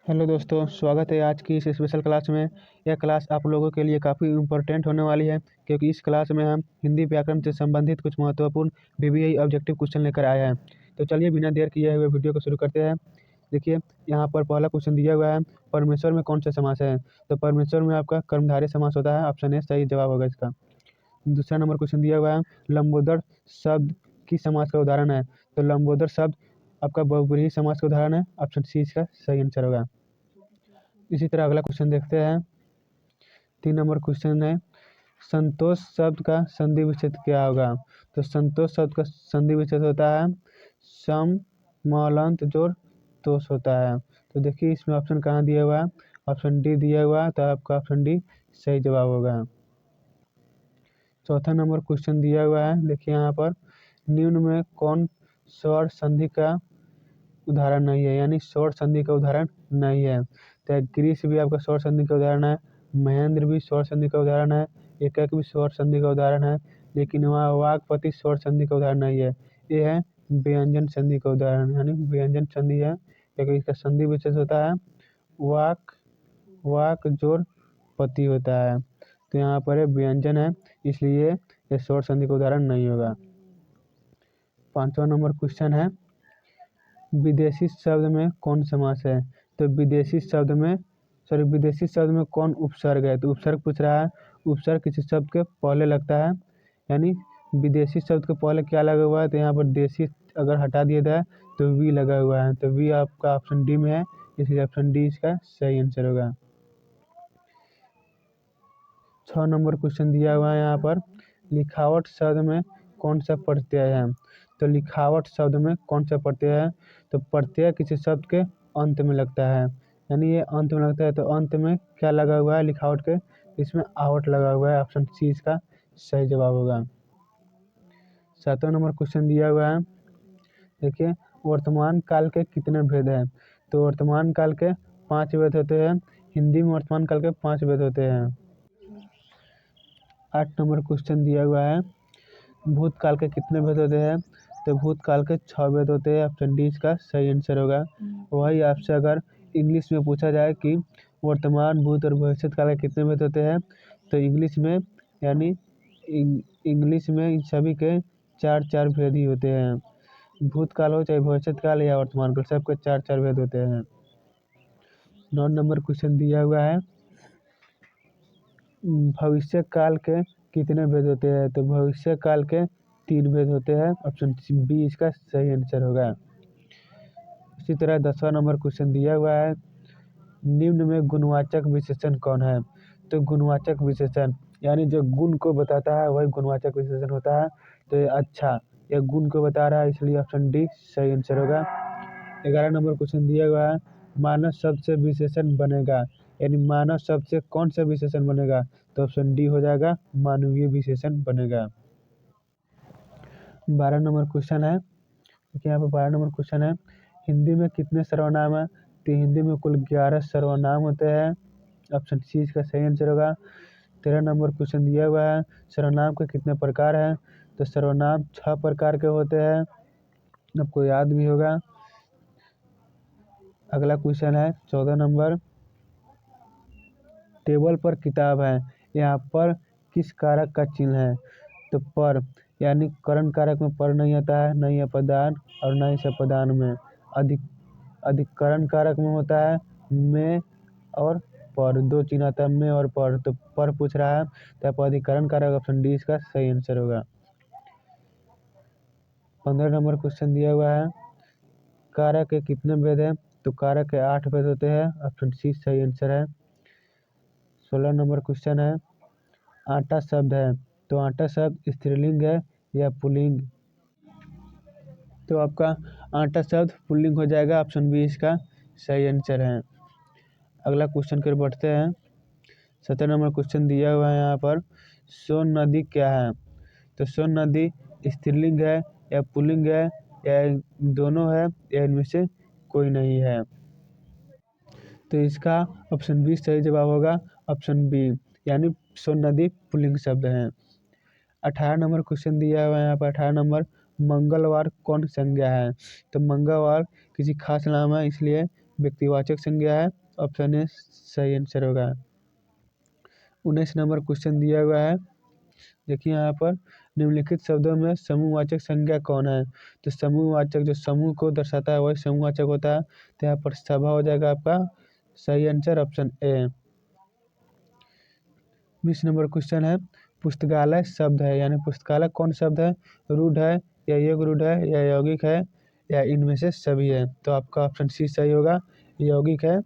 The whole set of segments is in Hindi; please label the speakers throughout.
Speaker 1: हेलो दोस्तों, स्वागत है आज की इस स्पेशल क्लास में। यह क्लास आप लोगों के लिए काफ़ी इम्पोर्टेंट होने वाली है, क्योंकि इस क्लास में हम हिंदी व्याकरण से संबंधित कुछ महत्वपूर्ण बीबीए ऑब्जेक्टिव क्वेश्चन लेकर आए हैं। तो चलिए बिना देर किए हुए वीडियो को शुरू करते हैं। देखिए, यहाँ पर पहला क्वेश्चन दिया हुआ है, परमेश्वर में कौन सा समास है। तो परमेश्वर में आपका कर्मधारय समास होता है, ऑप्शन ए सही जवाब होगा इसका। दूसरा नंबर क्वेश्चन दिया हुआ है, लंबोदर शब्द किस समास का उदाहरण है। तो लंबोदर शब्द आपका बहुब्रीहि समास का उदाहरण है, ऑप्शन सी इसका सही आंसर होगा। इसी तरह अगला क्वेश्चन देखते हैं। 3 नंबर क्वेश्चन है, संतोष शब्द का संधि विच्छेद क्या होगा। तो संतोष शब्द का संधि विच्छेद होता है सम मलंत जोड़ तोष होता है। तो देखिए इसमें ऑप्शन कहाँ दिया हुआ है, ऑप्शन डी दिया हुआ है, तो आपका ऑप्शन डी सही जवाब होगा। चौथा नंबर क्वेश्चन दिया हुआ है, देखिए यहाँ पर निम्न में कौन स्वर संधि का उदाहरण नहीं है, यानी स्वर संधि का उदाहरण नहीं है। तो ग्रीस भी आपका स्वर संधि का उदाहरण है, महेंद्र भी स्वर संधि का उदाहरण है, एकक भी स्वर संधि का उदाहरण है, लेकिन वहाँ वाक्पति स्वर संधि का उदाहरण नहीं है। ये है व्यंजन संधि का उदाहरण, यानी व्यंजन संधि है, क्योंकि इसका संधि विशेष होता है वाक वाक जोड़ पति होता है। तो यहाँ पर व्यंजन है, इसलिए ये स्वर संधि का उदाहरण नहीं होगा। 5वां नंबर क्वेश्चन है, विदेशी शब्द में कौन समास है। तो विदेशी शब्द में कौन उपसर्ग है। तो उपसर्ग पूछ रहा है, उपसर्ग किसी शब्द के पहले लगता है, यानी विदेशी शब्द के पहले क्या लगा हुआ है। तो यहाँ पर देशी अगर हटा दिया जाए तो वी लगा हुआ है, तो वी आपका ऑप्शन डी में है, इसलिए ऑप्शन डी इसका सही आंसर होगा। 6 नंबर क्वेश्चन दिया हुआ है यहाँ पर, लिखावट शब्द में कौन सा प्रत्यय है। तो लिखावट शब्द में कौन सा प्रत्यय है। तो प्रत्यय किसी शब्द के अंत में लगता है, यानी ये अंत में लगता है, तो अंत में क्या लगा हुआ है लिखावट के, इसमें आवट लगा हुआ है, ऑप्शन सी इसका सही जवाब होगा। 7वां नंबर क्वेश्चन दिया हुआ है, देखिए वर्तमान काल के कितने भेद हैं। तो वर्तमान काल के 5 भेद होते हैं, हिंदी में वर्तमान काल के 5 भेद होते हैं। 8 नंबर क्वेश्चन दिया हुआ है, भूतकाल के कितने भेद होते हैं। तो भूतकाल के 6 भेद होते हैं, ऑप्शन डी इसका सही आंसर होगा। वही आपसे अगर इंग्लिश में पूछा जाए कि वर्तमान भूत और भविष्य काल के कितने भेद होते हैं, तो इंग्लिश में यानी इंग्लिश में इन सभी के 4 भेद ही होते हैं। भूतकाल हो चाहे भविष्य काल या वर्तमान काल, सबके 4 भेद होते हैं। 9 नंबर क्वेश्चन दिया हुआ है, भविष्य काल के कितने भेद होते हैं। तो भविष्य काल के 3 भेद होते हैं, ऑप्शन बी इसका सही आंसर होगा। इसी तरह 10वां नंबर क्वेश्चन दिया हुआ है, निम्न में गुणवाचक विशेषण कौन है। तो गुणवाचक विशेषण यानी जो गुण को बताता है वही गुणवाचक विशेषण होता है। तो ये अच्छा, यह गुण को बता रहा है, इसलिए ऑप्शन डी सही आंसर होगा। 11 नंबर क्वेश्चन दिया हुआ है, मानव शब्द से विशेषण बनेगा, यानी मानव शब्द से कौन सा विशेषण बनेगा। तो ऑप्शन डी हो जाएगा, मानवीय विशेषण बनेगा। 12 नंबर क्वेश्चन है, देखिए यहाँ पर 12 नंबर क्वेश्चन है, हिंदी में कितने सर्वनाम है। तो हिंदी में कुल 11 सर्वनाम होते हैं, ऑप्शन सी इसका सही आंसर होगा। 13 नंबर क्वेश्चन दिया हुआ है, सर्वनाम के कितने प्रकार हैं। तो सर्वनाम 6 प्रकार के होते हैं, आपको याद भी होगा। अगला क्वेश्चन है 14 नंबर, टेबल पर किताब है, यहाँ पर किस कारक का चिन्ह है। तो पर यानी करण कारक में पर नहीं आता है, नहीं अपदान और नहीं सपदान में। अधिकरण कारक में होता है में और पर, 2 चिन्ह आता है में और पर, तो पर पूछ रहा है, तो आप अधिकरण कारक ऑप्शन डी इसका सही आंसर होगा। 15 नंबर क्वेश्चन दिया हुआ है, कारक के कितने भेद हैं। तो कारक के 8 भेद होते हैं, ऑप्शन सी सही आंसर है। 16 नंबर क्वेश्चन है, आटा शब्द है, तो आटा शब्द स्त्रीलिंग है या पुल्लिंग। तो आपका आटा शब्द पुल्लिंग हो जाएगा, ऑप्शन बी इसका सही आंसर है। अगला क्वेश्चन की ओर बढ़ते हैं। 17 नंबर क्वेश्चन दिया हुआ है यहाँ पर, सोन नदी क्या है। तो सोन नदी स्त्रीलिंग है या पुल्लिंग है या दोनों है या इनमें से कोई नहीं है। तो इसका ऑप्शन बी सही जवाब होगा, ऑप्शन बी, यानी सोन नदी पुल्लिंग शब्द है। 18 नंबर क्वेश्चन दिया हुआ है यहाँ पर, 18 नंबर, मंगलवार कौन संज्ञा है। तो मंगलवार किसी खास नाम है, इसलिए व्यक्तिवाचक संज्ञा है। ऑप्शन ए सही आंसर होगा। 19 नंबर क्वेश्चन दिया हुआ है, देखिए यहाँ पर निम्नलिखित शब्दों में समूहवाचक संज्ञा कौन है। तो समूहवाचक जो समूह को दर्शाता है वही समूहवाचक होता है। तो यहाँ पर सभा हो जाएगा आपका सही answer, option A. 20 number question है, पुस्तकालय शब्द है यानी पुस्तकालय कौन शब्द है। रूढ़ है या योग रूढ़ है या यौगिक है या इनमें से सभी है। तो आपका ऑप्शन सी सही होगा, यौगिक है।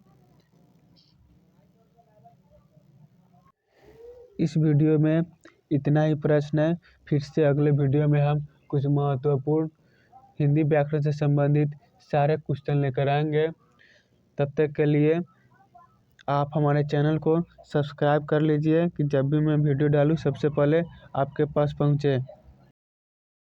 Speaker 1: इस वीडियो में इतना ही प्रश्न है। फिर से अगले वीडियो में हम कुछ महत्वपूर्ण हिंदी व्याकरण से संबंधित सारे क्वेश्चन लेकर आएंगे। तब तक के लिए आप हमारे चैनल को सब्सक्राइब कर लीजिए कि जब भी मैं वीडियो डालूँ सबसे पहले आपके पास पहुँचे।